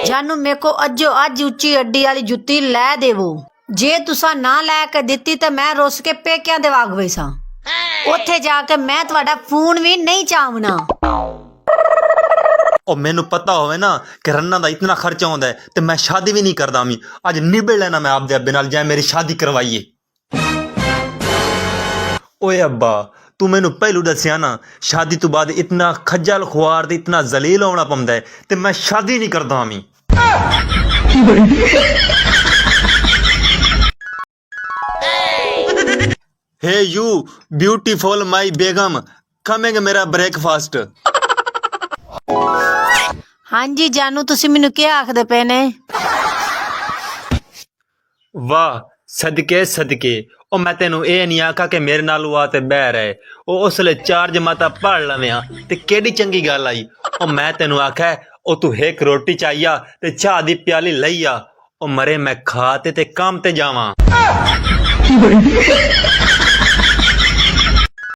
जानू मेरे को अजो अज उच्ची अड्डी वाली जुत्ती लै देवो। जे तुसा ना लैके दित्ती तो मैं रुस के पेकियां दे वग गई सा। उत्थे जाके मैं तुहाडा फोन भी नहीं चावना। और मैनू पता होवे ना कि रन्ना दा इतना खर्चा होंदा है ते मैं शादी भी नहीं करदा। मी अज निबड़ लेना मैं आपदे अब्बे नाल, जाए मेरी शादी करवाइए। ओए अब्बा तू मैनू पहलू दसिया ना शादी तो बाद इतना खज्जल खुआर ते इतना जलील होना पौंदा है ते मैं शादी नहीं करदा। Me hey you beautiful my बेगम, कमिंग मेरा ब्रेकफास्ट। हाँ जी जानू तुसी मैनू क्या आखदे पे ने? वाह सदके सदके। ओ मैं तेनू ये नहीं आखा कि मेरे नाल आ ते बह रहे ओ उसले 4 जमाता पढ़ लवें ते केड़ी चंगी गल आई। ओ मैं तेनू आखा ओ तू एक रोटी चाहिए ते चाह दी प्याली लई आ। ओ मरे मैं खा ते काम ते जावां।